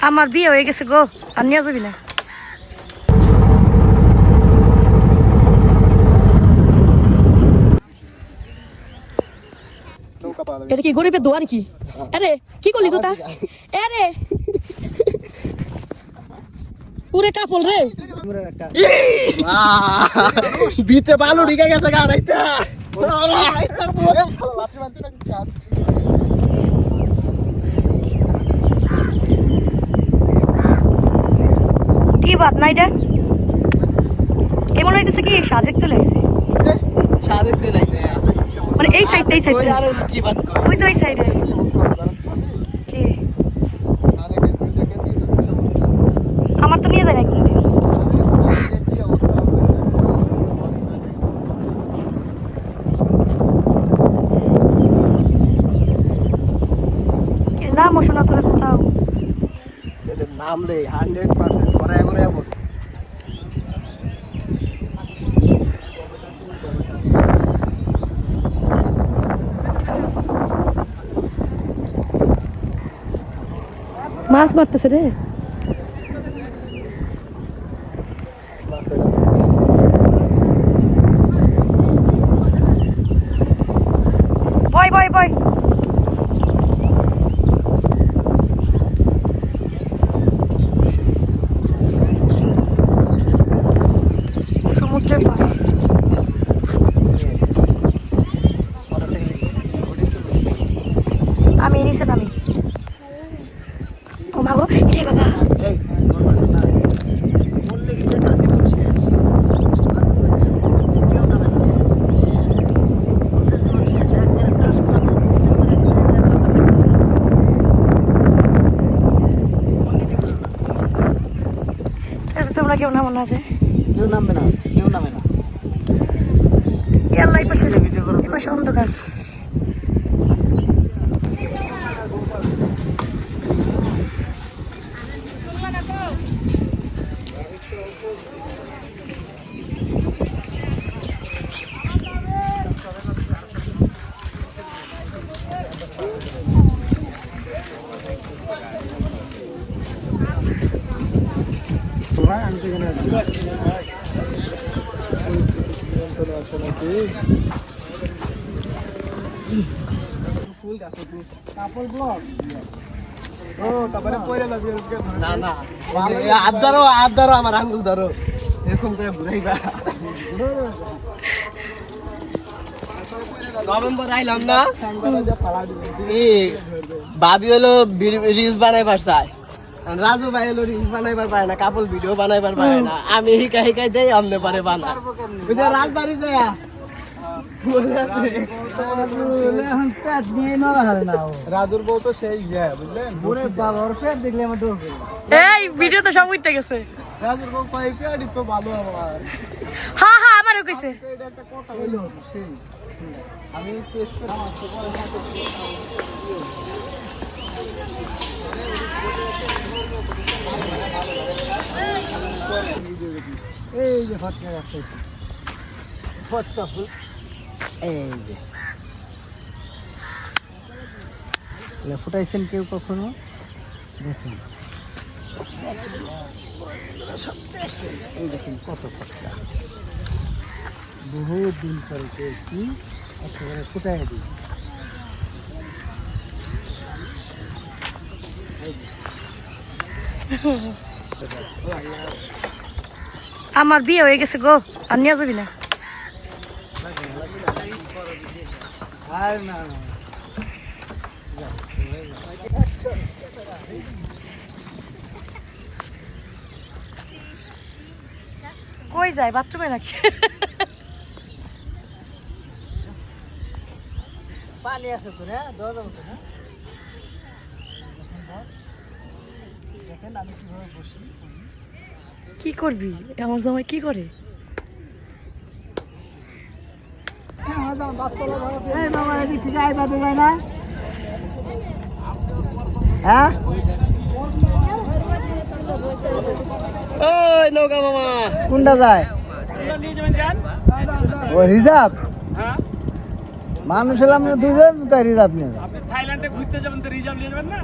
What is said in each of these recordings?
আমার বিয়ে হয়ে গেছে গো, আর নিয়ে যাবি না। এটা কি গরিবের দোয়া নাকি? আরে কি করলি জুতা? আরে পুরে কাপল রে, বিতে বালু ঢিকে গেছে গা রাইতা। কি বাত না এটা? এমন হইতেছে কি সাজেক চলে আসছে, সাদেক চলে আইছে মানে এই সাইডটা, এই সাইডটা আর কি বাত কর ওই যে ওই সাইডে কি আমার তো নিয়ে যায় না কোনোদিন। নাম শোনা তোর কোথাও এদের নাম রে 100% করে করে এমন মাছ মারতেছে রে। বয় বয় বয় সমুদ্রের পার। আমি নিচে নামি। ও মা গো, রে বাবা তোমরা কেউ নামো না, যে কেউ নামবে না, কেউ নামে না। আল্লাহ পাশে ভিডিও করো, পাশে অন্ধকার। আমার আঙ্গুল ধরো, এরকম করে ঘুরাইবা। নভেম্বর আইলাম না, ভাবি হলো রিলস বানাইবার চাই, রাজু ভাই হলো রিলস বানাইবার পারে না, কাপল ভিডিও বানাইবার পারে না। আমি হিকাই হিকাই দেই, আমনে পারে বানা রাজবাড়ি যায় রাজুর বউ তো সেই বুঝলেন, দেখলে আমার এই ভিডিও তো সব উঠে গেছে। রাজুর বউ কয়েকটি তো ভালো আমার। হ্যাঁ হ্যাঁ আমারও কইছে। এটা একটা কথা হইলো সেই আমি টেস্ট করে এই যে ফটকা আছে, ফটকা ফুল এই যে ফুটাইছেন কেউ কখনো? দেখুন এই দেখুন কত ফটকা, বহু দিন পরে পেয়েছি, একেবারে ফুটাই দিই। আমার বিয়ে হয়ে গেছে গো, আর নিয়ে যাবি না। আর না কই যায়, বাথরুমে নাকি? পানি আছে তো না, দেওয়া যাবে তো না। দেখেন আমি কিভাবে বসি। কি করবি? আমার জামাই কি করে? হ্যাঁ ওই নৌকা মামা কোনটা যায়? ও রিজার্ভ মানুষ এলাম দুজন, রিজার্ভ নিয়ে থাইল্যান্ডে ঘুরতে যাবেন তো রিজার্ভ নিয়ে যাবেন না?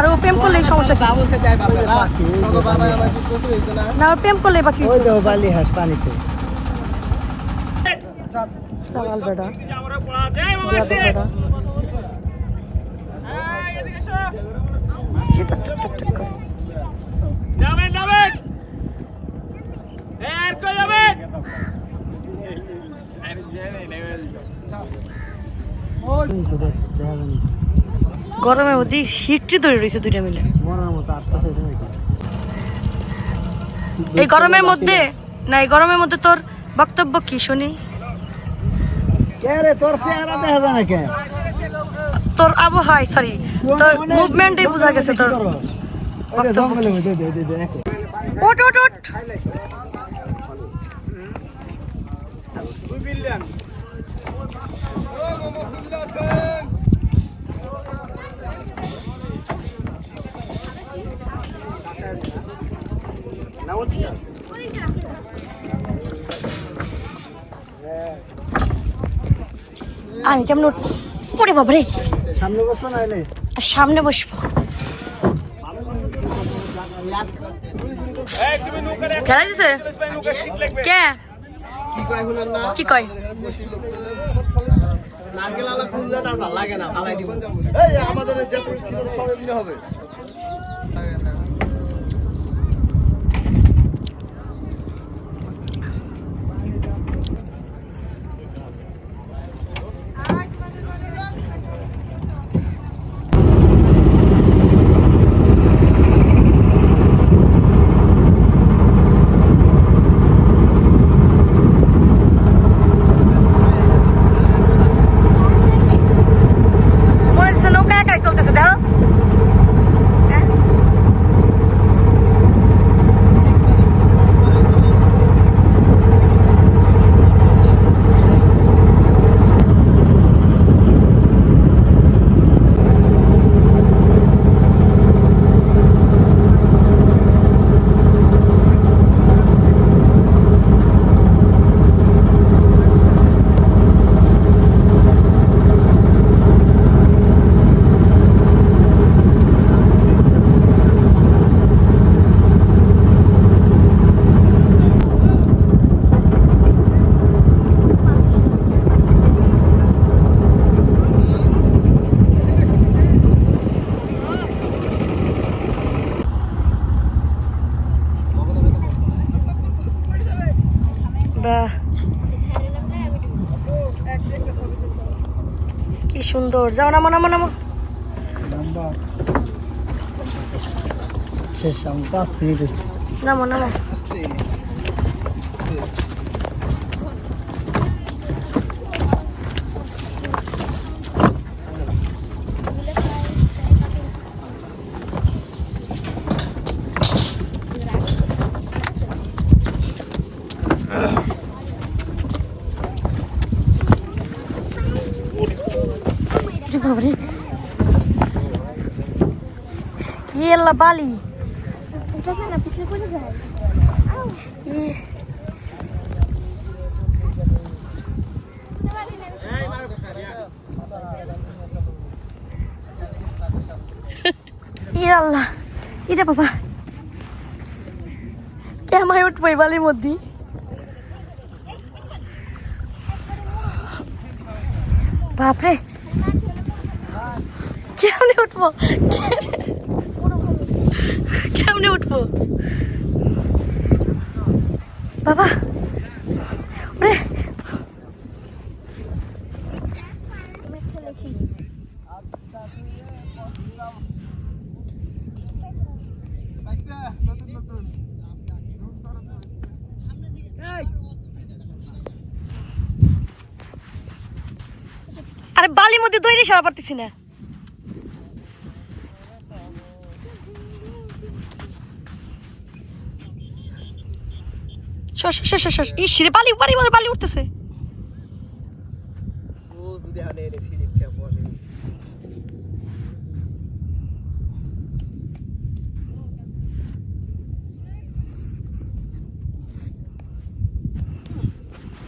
আর ও প্রেম করলেই সমস্যা কি? বাবুকে দেয় বাবা তোকে বাবা আমার কি কষ্ট হইছে না না ওর প্রেম করলেই বাকি ওই তো বালি হাঁস পানিতে সকাল বেটা গরমের মধ্যে শিখটি ধরে রয়েছে দুইটা মিলে এই গরমের মধ্যে না এই গরমের মধ্যে তোর বক্তব্য কি শুনি তোর চেহারা দেখা যায় না কে তোর আবহাওয়া সরি তোর মুভমেন্টই বোঝা গেছে তোর ওট ওট ওট আমি কেমন পড়ে বাবারে সামনে বসবো না এলে আর সামনে বসবো খেলা দিছে কে কি কয় শুনেন না কি কয় নারকেল আলা খুঁজলেটা ভালো লাগে না ফালাই দিব এই আমাদের যত ছিল সবাই মিলে হবে মনে হচ্ছে নৌকা একাই চলতেছে দেখো হ্যাঁ? বাহ কি সুন্দর যাও নামো নামো নামো শেষ আমি 5 মিনিট আছে নামো নামো বাবারে ইয়েলা বালি আল্লাহ এটা বাবা কেমায় উঠবো এই বালির মধ্যে বাপরে কেমনে উঠবো কেমনে উঠবো বাবা ওরে আরে বালির মধ্যে দৌড়ে সরা পারতেছি না ইসরে বালি বালি বালি উঠতেছে ও যদি হালে এনে ফিলিপ কে বলে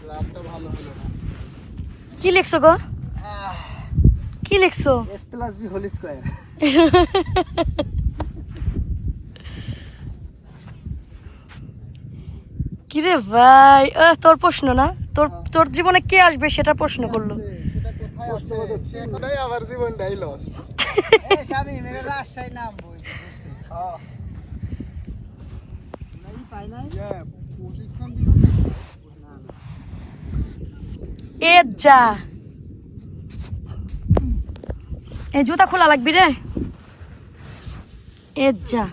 লাভটা ভালো হলো কি লিখছো গো কি লিখছো s + b হোল স্কয়ার কিরে ভাই তোর প্রশ্ন না, তোর তোর জীবনে কে আসবে সেটা প্রশ্ন করলো। আমার জীবনটাই লস। এ যা, এই জুতা খোলা লাগবি রে, এ যা।